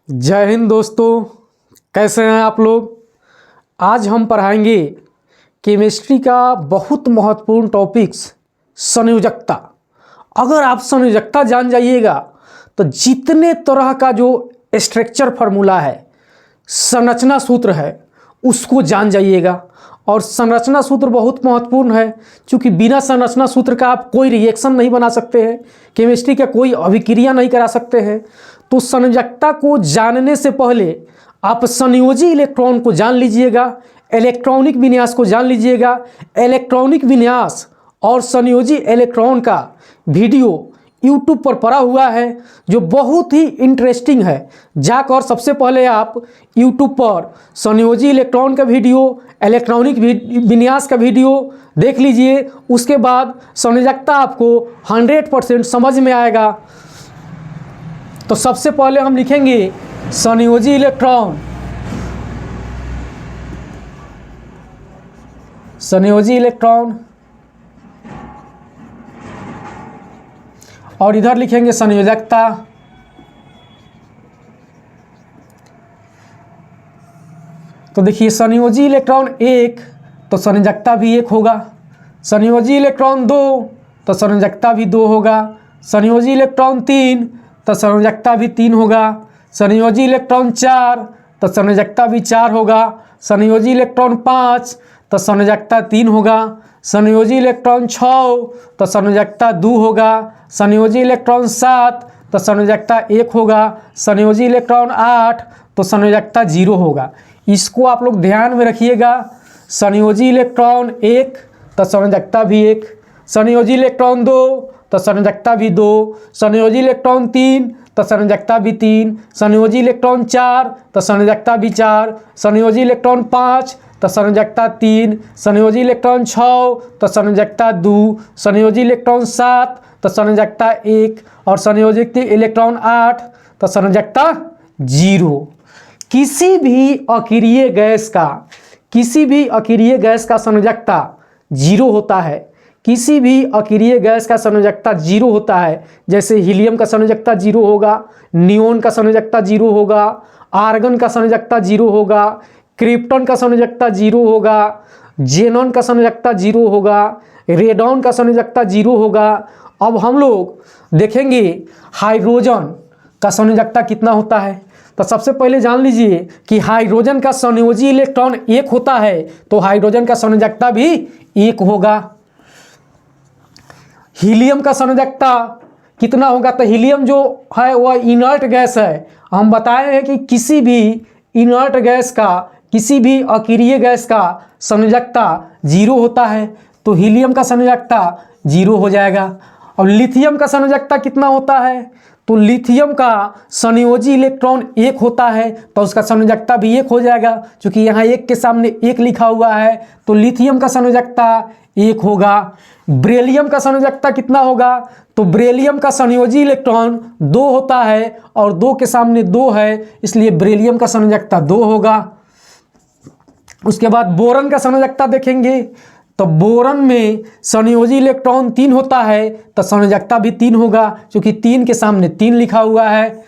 जय हिंद दोस्तों, कैसे हैं आप लोग। आज हम पढ़ाएंगे केमिस्ट्री का बहुत महत्वपूर्ण टॉपिक्स संयोजकता। अगर आप संयोजकता जान जाइएगा तो जितने तरह का जो स्ट्रक्चर फार्मूला है, संरचना सूत्र है, उसको जान जाइएगा। और संरचना सूत्र बहुत महत्वपूर्ण है, क्योंकि बिना संरचना सूत्र का आप कोई रिएक्शन नहीं बना सकते हैं, केमिस्ट्री का कोई अभिक्रिया नहीं करा सकते हैं। तो संयोजकता को जानने से पहले आप संयोजी इलेक्ट्रॉन को जान लीजिएगा, इलेक्ट्रॉनिक विन्यास को जान लीजिएगा। इलेक्ट्रॉनिक विन्यास और संयोजी इलेक्ट्रॉन का वीडियो YouTube पर पड़ा हुआ है, जो बहुत ही इंटरेस्टिंग है। जाकर सबसे पहले आप YouTube पर संयोजी इलेक्ट्रॉन का वीडियो, इलेक्ट्रॉनिक विन्यास का वीडियो देख लीजिए। उसके बाद संयोजकता आपको 100% समझ में आएगा। तो सबसे पहले हम लिखेंगे संयोजी इलेक्ट्रॉन। संयोजी इलेक्ट्रॉन और इधर लिखेंगे संयोजकता। तो देखिए, संयोजी इलेक्ट्रॉन 1 तो संयोजकता भी 1 होगा। संयोजी इलेक्ट्रॉन 2 तो संयोजकता भी 2 होगा। संयोजी इलेक्ट्रॉन 3 तो संयोजकता भी 3 होगा। संयोजी इलेक्ट्रॉन 4 तो संयोजकता भी 4 होगा। संयोजी इलेक्ट्रॉन 5 तो संयोजकता 3 होगा। संयोजी इलेक्ट्रॉन 6 तो संयोजकता 2 होगा। संयोजी इलेक्ट्रॉन 7 तो संयोजकता 1 होगा। संयोजी इलेक्ट्रॉन 8 तो संयोजकता 0 होगा। इसको आप लोग ध्यान में रखिएगा। संयोजी इलेक्ट्रॉन 1 तो संयोजकता भी 1। संयोजी इलेक्ट्रॉन 2 तो संयोजकता भी 2। संयोजी इलेक्ट्रॉन 3 तो संयोजकता भी 3। संयोजी इलेक्ट्रॉन 4 तो संयोजकता भी 4। संयोजी इलेक्ट्रॉन 5 तो संयोजकता 3। संयोजी इलेक्ट्रॉन 6 तो संयोजकता 2। संयोजी इलेक्ट्रॉन 7 तो संयोजकता 1 और संयोजी इलेक्ट्रॉन 8 तो संयोजकता 0। किसी भी अक्रिय गैस का संयोजकता 0 होता है। किसी भी अक्रिय गैस का संयोजकता 0 होता है। जैसे हीलियम का संयोजकता 0 होगा, नियोन का संयोजकता 0 होगा, आर्गन का संयोजकता 0 होगा, क्रिप्टन का संयोजकता 0 होगा, जेनॉन का संयोजकता 0 होगा, रेडॉन का संयोजकता 0 होगा। अब हम लोग देखेंगे हाइड्रोजन का संयोजकता कितना होता है। तो सबसे पहले जान लीजिए कि हाइड्रोजन का संयोजी इलेक्ट्रॉन 1 होता है, तो हाइड्रोजन का संयोजकता भी 1 होगा। हीलियम का संयोजकता कितना होगा, तो हीलियम जो है वह इनर्ट गैस है। हम बताए हैं कि किसी भी इनर्ट गैस का, किसी भी अक्रिय गैस का संयोजकता 0 होता है, तो हीलियम का संयोजकता 0 हो जाएगा। और लिथियम का संयोजकता कितना होता है, तो लिथियम का संयोजी इलेक्ट्रॉन 1 होता है, तो उसका संयोजकता भी 1 हो जाएगा। क्योंकि यहाँ 1 के सामने 1 लिखा हुआ है, तो लिथियम का संयोजकता 1 होगा। बेरिलियम का संयोजकता कितना होगा, तो बेरिलियम का संयोजी इलेक्ट्रॉन 2 होता है और 2 के सामने 2 है, इसलिए बेरिलियम का संयोजकता 2 होगा। उसके बाद बोरन का संयोजकता देखेंगे, तो बोरन में संयोजी इलेक्ट्रॉन 3 होता है, तो संयोजकता भी 3 होगा, क्योंकि 3 के सामने 3 लिखा हुआ है।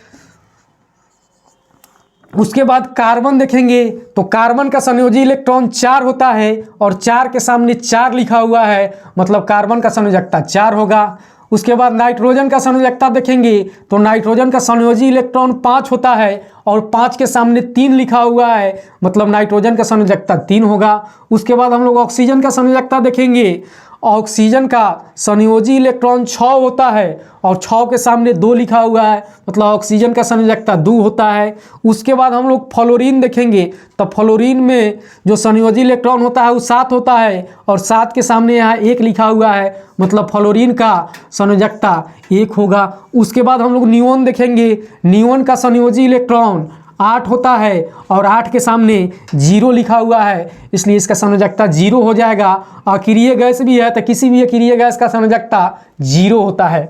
उसके बाद कार्बन देखेंगे, तो कार्बन का संयोजी इलेक्ट्रॉन 4 होता है और 4 के सामने 4 लिखा हुआ है, मतलब कार्बन का संयोजकता 4 होगा। उसके बाद नाइट्रोजन का संयोजकता देखेंगे, तो नाइट्रोजन का संयोजी इलेक्ट्रॉन 5 होता है और 5 के सामने 3 लिखा हुआ है, मतलब नाइट्रोजन का संयोजकता 3 होगा। उसके बाद हम लोग ऑक्सीजन का संयोजकता देखेंगे। ऑक्सीजन का संयोजी इलेक्ट्रॉन 6 होता है और 6 के सामने 2 लिखा हुआ है, मतलब ऑक्सीजन का संयोजकता 2 होता है। उसके बाद हम लोग फ्लोरीन देखेंगे, तो फ्लोरीन में जो संयोजी इलेक्ट्रॉन होता है वो 7 होता है और 7 के सामने यहाँ 1 लिखा हुआ है, मतलब फ्लोरीन का संयोजकता 1 होगा। उसके बाद हम लोग नियोन देखेंगे। नियोन का संयोजी इलेक्ट्रॉन 8 होता है और 8 के सामने 0 लिखा हुआ है, इसलिए इसका संयोजकता 0 हो जाएगा। अक्रिय गैस भी है, तो किसी भी अक्रिय गैस का संयोजकता 0 होता है।